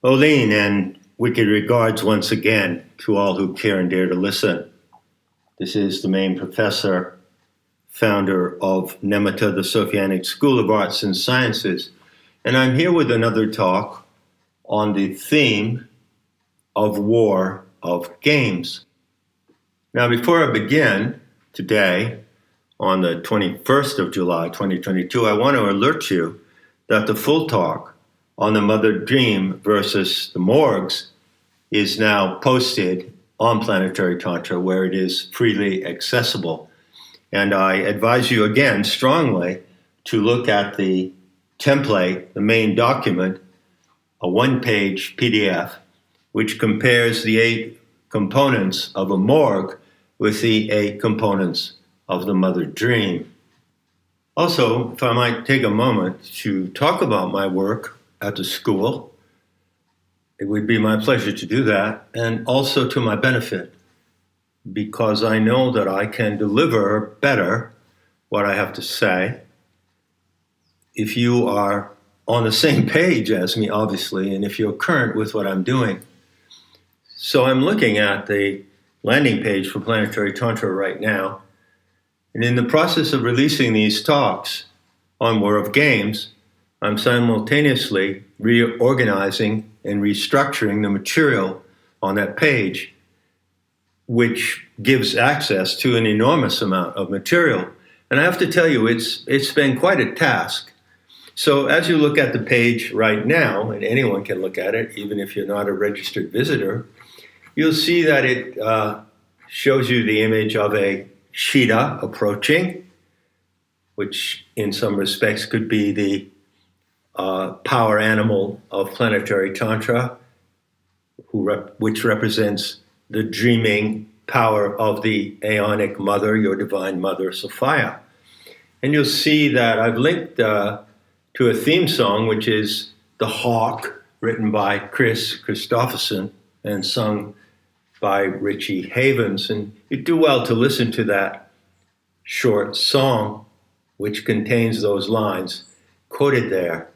Oline, and wicked regards once again to all who care and dare to listen. This is the main professor, founder of NEMATA, the Sophianic School of Arts and Sciences, and I'm here with another talk on the theme of war of games. Now, before I begin today, on the 21st of July, 2022, I want to alert you that the full talk on the MOTHERDREAM versus the Morgues is now posted on Plantary Tantra, where it is freely accessible. And I advise you again strongly to look at the template, the main document, a one-page PDF, which compares the 8 components of a morgue with the 8 components of the MOTHERDREAM. Also, if I might take a moment to talk about my work at the school, it would be my pleasure to do that, and also to my benefit, because I know that I can deliver better what I have to say if you are on the same page as me, obviously, and if you're current with what I'm doing. So I'm looking at the landing page for Plantary Tantra right now, and in the process of releasing these talks on War of Games, I'm simultaneously reorganizing and restructuring the material on that page, which gives access to an enormous amount of material. And I have to tell you, it's been quite a task. So as you look at the page right now, and anyone can look at it, even if you're not a registered visitor, you'll see that it shows you the image of a cheetah approaching, which in some respects could be the power animal of Planetary Tantra, which represents the dreaming power of the Aeonic Mother, your Divine Mother, Sophia. And you'll see that I've linked to a theme song, which is The Hawk, written by Chris Christopherson and sung by Richie Havens. And you do well to listen to that short song, which contains those lines quoted there.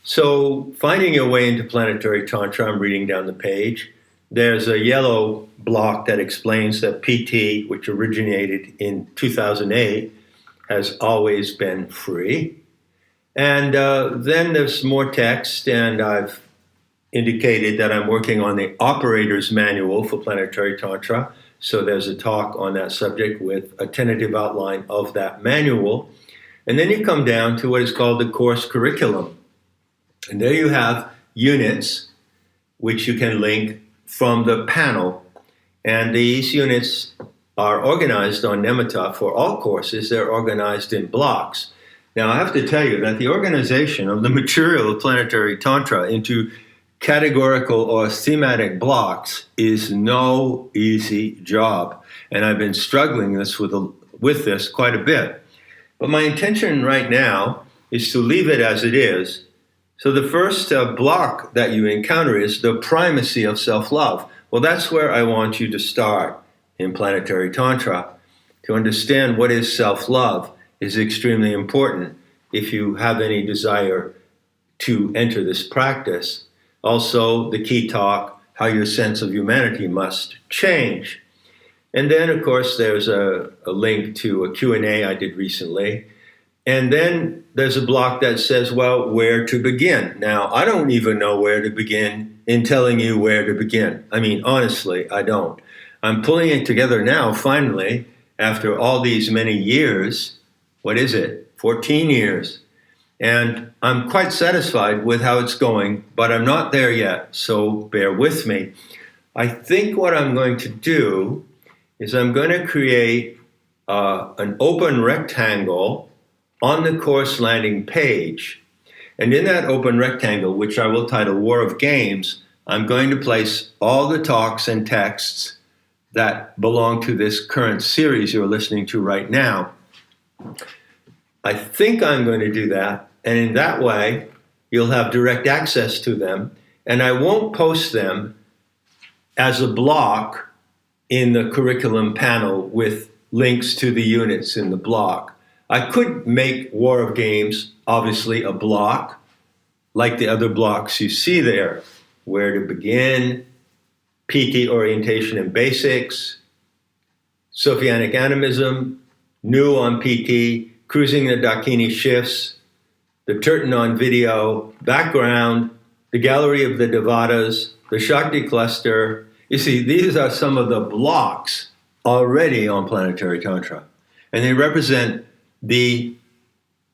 So finding your way into Planetary Tantra, I'm reading down the page. There's a yellow block that explains that PT, which originated in 2008, has always been free. And then there's more text, and I've indicated that I'm working on the operator's manual for Planetary Tantra. So there's a talk on that subject with a tentative outline of that manual. And then you come down to what is called the course curriculum. And there you have units which you can link from the panel. And these units are organized on NEMATA for all courses. They're organized in blocks. Now, I have to tell you that the organization of the material of Planetary Tantra into categorical or thematic blocks is no easy job. And I've been struggling with this quite a bit. But my intention right now is to leave it as it is. So the first block that you encounter is the Primacy of Self-Love. Well, that's where I want you to start in Planetary Tantra. To understand what is self-love is extremely important if you have any desire to enter this practice. Also, the key talk, how your sense of humanity must change. And then, of course, there's a link to a Q&A I did recently. And then there's a block that says, well, where to begin? Now, I don't even know where to begin in telling you where to begin. I mean, honestly, I don't. I'm pulling it together now, finally, after all these many years. What is it? 14 years. And I'm quite satisfied with how it's going, but I'm not there yet, so bear with me. I think what I'm going to do is I'm going to create an open rectangle on the course landing page. And in that open rectangle, which I will title War of Games, I'm going to place all the talks and texts that belong to this current series you're listening to right now. I think I'm going to do that, and in that way, you'll have direct access to them, and I won't post them as a block in the curriculum panel with links to the units in the block. I could make War of Games, obviously, a block, like the other blocks you see there. where to begin, PT orientation and basics, Sophianic animism, new on PT, cruising the Dakini shifts, the Turton on video, background, the gallery of the Devatas, the Shakti cluster. You see, these are some of the blocks already on Planetary Tantra. And they represent the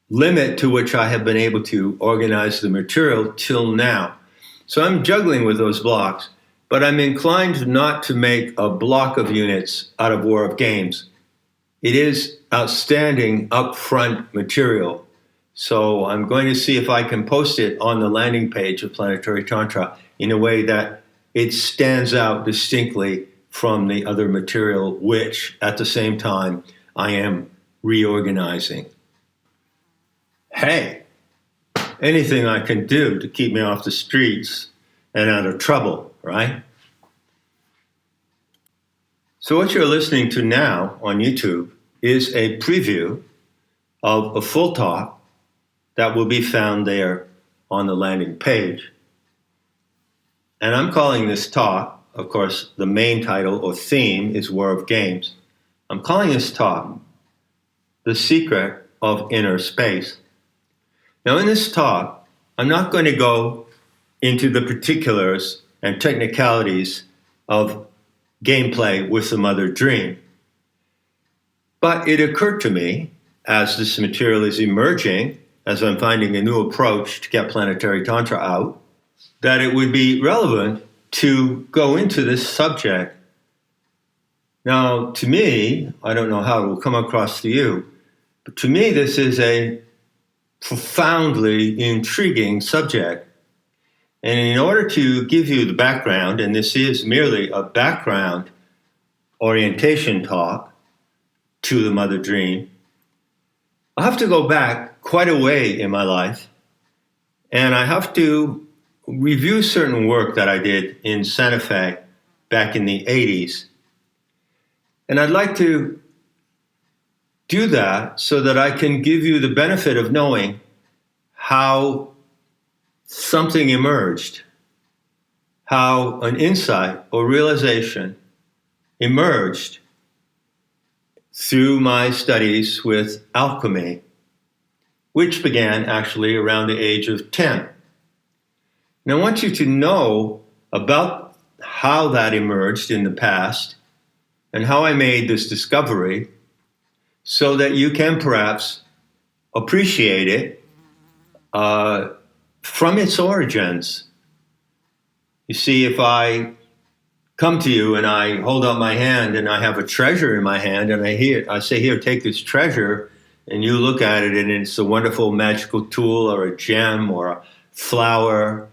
limit to which I have been able to organize the material till now. So I'm juggling with those blocks, but I'm inclined not to make a block of units out of War of Games. It is outstanding upfront material. So I'm going to see if I can post it on the landing page of Planetary Tantra in a way that it stands out distinctly from the other material, which at the same time I am reorganizing. Hey, anything I can do to keep me off the streets and out of trouble, right? So what you're listening to now on YouTube is a preview of a full talk that will be found there on the landing page. And I'm calling this talk, of course, the main title or theme is War of Games. I'm calling this talk The Secret of Inner Space. Now in this talk, I'm not going to go into the particulars and technicalities of gameplay with the Mother Dream. But it occurred to me, as this material is emerging, as I'm finding a new approach to get Planetary Tantra out, that it would be relevant to go into this subject. Now, to me, I don't know how it will come across to you, but to me this is a profoundly intriguing subject. And in order to give you the background, and this is merely a background orientation talk to the Mother Dream, I have to go back quite a way in my life, and I have to review certain work that I did in Santa Fe back in the 80s. And I'd like to do that so that I can give you the benefit of knowing how something emerged, how an insight or realization emerged through my studies with alchemy, which began actually around the age of 10. And I want you to know about how that emerged in the past and how I made this discovery so that you can perhaps appreciate it from its origins. You see, if I come to you and I hold out my hand and I have a treasure in my hand and I say, here, take this treasure, and you look at it and it's a wonderful magical tool or a gem or a flower,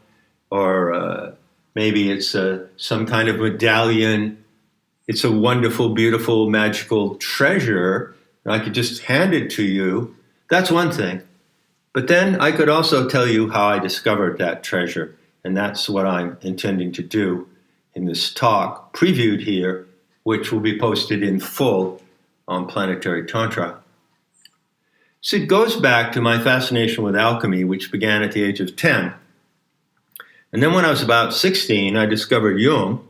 or maybe it's some kind of medallion. It's a wonderful, beautiful, magical treasure, and I could just hand it to you. That's one thing. But then I could also tell you how I discovered that treasure, and that's what I'm intending to do in this talk, previewed here, which will be posted in full on Planetary Tantra. So it goes back to my fascination with alchemy, which began at the age of 10. And then when I was about 16, I discovered Jung,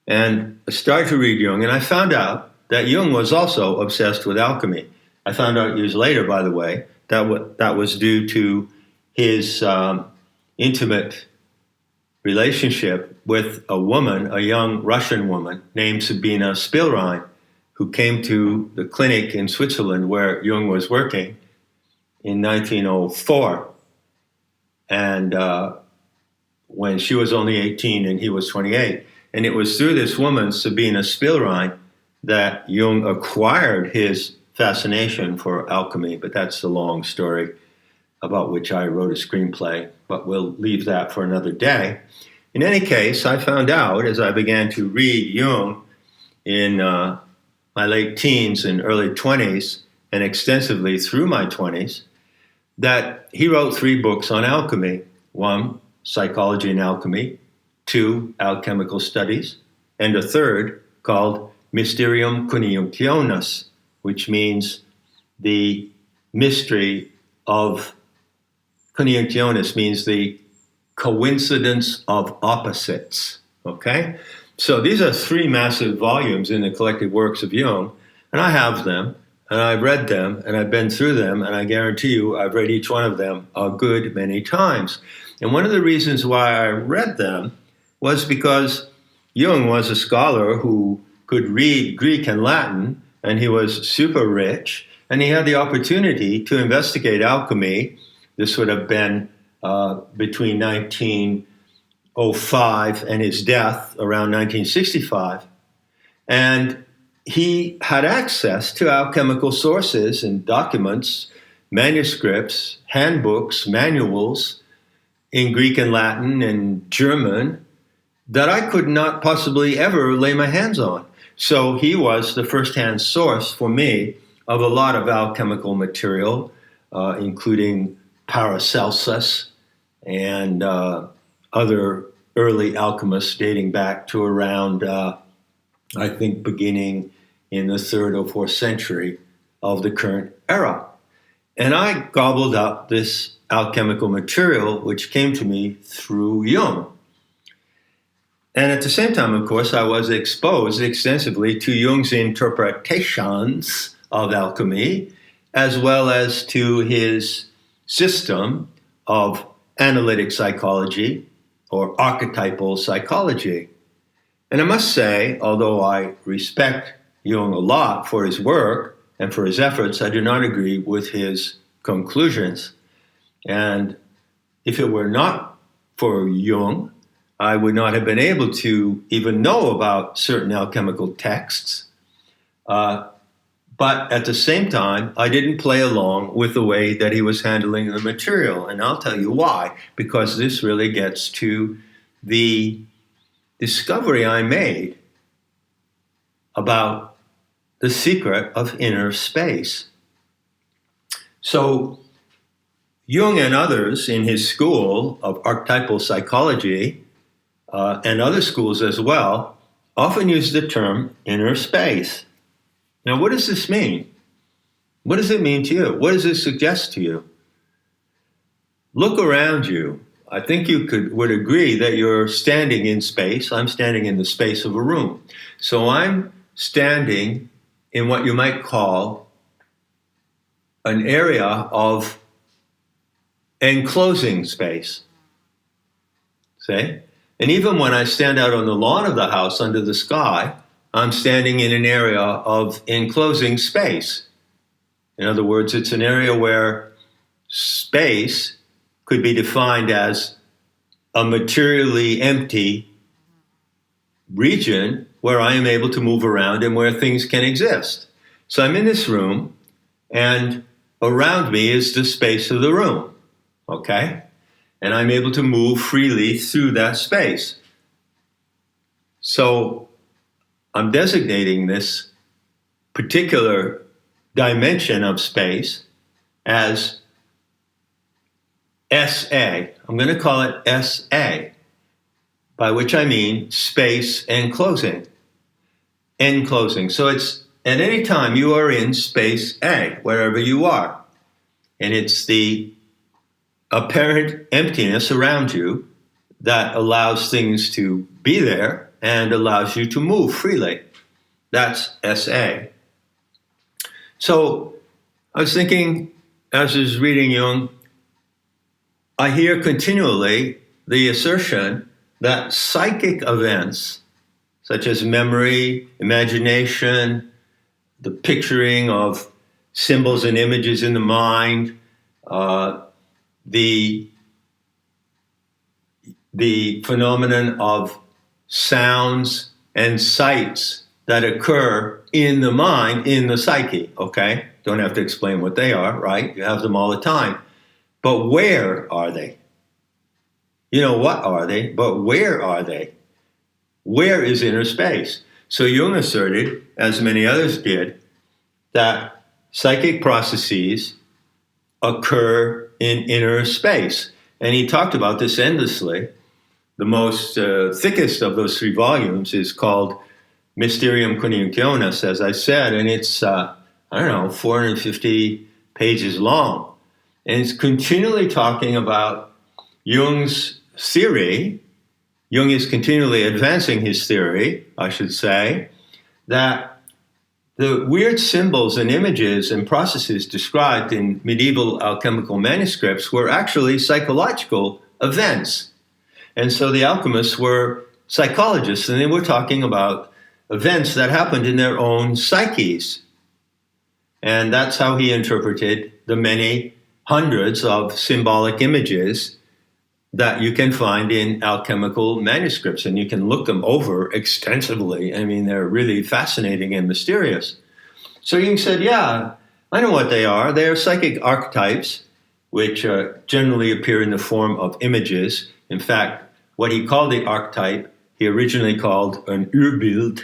and I started to read Jung, and I found out that Jung was also obsessed with alchemy. I found out years later, by the way, that was due to his intimate relationship with a woman, a young Russian woman named Sabina Spielrein, who came to the clinic in Switzerland where Jung was working in 1904. And when she was only 18 and he was 28. And it was through this woman, Sabina Spielrein, that Jung acquired his fascination for alchemy. But that's a long story about which I wrote a screenplay, but we'll leave that for another day. In any case, I found out as I began to read Jung in my late teens and early 20s, and extensively through my 20s, that he wrote 3 books on alchemy. 1, Psychology and Alchemy, 2, Alchemical Studies, and a 3rd called Mysterium Coniunctionis, which means the mystery of Coniunctionis, means the coincidence of opposites. Okay? So these are three massive volumes in the collected works of Jung, and I have them, and I've read them, and I've been through them, and I guarantee you I've read each one of them a good many times. And one of the reasons why I read them was because Jung was a scholar who could read Greek and Latin, and he was super rich, and he had the opportunity to investigate alchemy. This would have been between 1905 and his death around 1965. And he had access to alchemical sources and documents, manuscripts, handbooks, manuals in Greek and Latin and German that I could not possibly ever lay my hands on. So he was the first-hand source for me of a lot of alchemical material, including Paracelsus and other early alchemists dating back to around, I think, beginning in the 3rd or 4th century of the current era. And I gobbled up this alchemical material, which came to me through Jung. And at the same time, of course, I was exposed extensively to Jung's interpretations of alchemy, as well as to his system of analytic psychology or archetypal psychology. And I must say, although I respect Jung a lot for his work and for his efforts, I do not agree with his conclusions. And if it were not for Jung, I would not have been able to even know about certain alchemical texts. But at the same time, I didn't play along with the way that he was handling the material. And I'll tell you why, because this really gets to the discovery I made about the secret of inner space. So Jung and others in his school of archetypal psychology, and other schools as well, often use the term inner space. Now, what does this mean? What does it mean to you? What does it suggest to you? Look around you. I think you would agree that you're standing in space. I'm standing in the space of a room. So I'm standing in what you might call an area of enclosing space. See? And even when I stand out on the lawn of the house under the sky, I'm standing in an area of enclosing space. In other words, it's an area where space could be defined as a materially empty region where I am able to move around and where things can exist. So I'm in this room, and around me is the space of the room, okay? And I'm able to move freely through that space. So I'm designating this particular dimension of space as SA. I'm going to call it SA, by which I mean space enclosing. Enclosing. So it's at any time you are in space A, wherever you are. And it's the apparent emptiness around you that allows things to be there and allows you to move freely. That's SA. So I was thinking, as I was reading Jung, I hear continually the assertion that psychic events, such as memory, imagination, the picturing of symbols and images in the mind, the phenomenon of sounds and sights that occur in the mind, in the psyche, okay? Don't have to explain what they are, right? You have them all the time. But where are they? You know, what are they? But where are they? Where is inner space? So Jung asserted, as many others did, that psychic processes occur in inner space. And he talked about this endlessly. The most thickest of those three volumes is called Mysterium Coniunctionis, as I said, and it's, 450 pages long. And it's continually talking about Jung's theory, Jung is continually advancing his theory, I should say, that the weird symbols and images and processes described in medieval alchemical manuscripts were actually psychological events. And so the alchemists were psychologists, and they were talking about events that happened in their own psyches. And that's how he interpreted the many hundreds of symbolic images that you can find in alchemical manuscripts, and you can look them over extensively. I mean, they're really fascinating and mysterious. So Jung said, yeah, I know what they are. They are psychic archetypes, which generally appear in the form of images. In fact, what he called the archetype, he originally called an Urbild,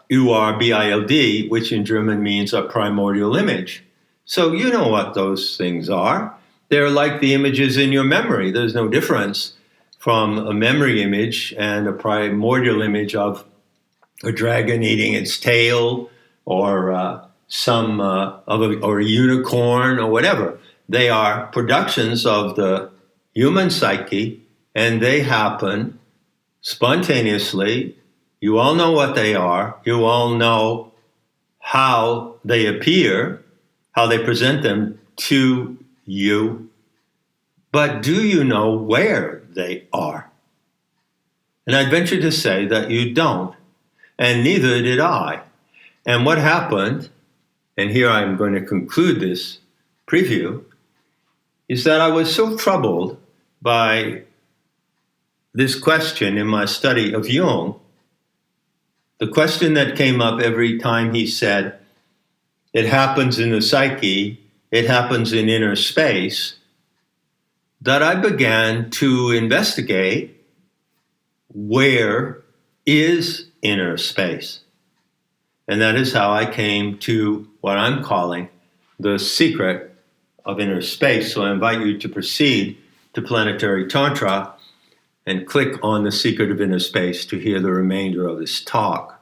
U-R-B-I-L-D, which in German means a primordial image. So you know what those things are. They're like the images in your memory. There's no difference from a memory image and a primordial image of a dragon eating its tail, or or a unicorn, or whatever. They are productions of the human psyche, and they happen spontaneously. You all know what they are. You all know how they appear, how they present them to you. But do you know where they are? And I'd venture to say that you don't, and neither did I. And what happened, and here I'm going to conclude this preview, is that I was so troubled by this question in my study of Jung, the question that came up every time he said, it happens in the psyche, it happens in inner space, that I began to investigate where is inner space. And that is how I came to what I'm calling the secret of inner space. So I invite you to proceed to Plantary Tantra and click on the secret of inner space to hear the remainder of this talk.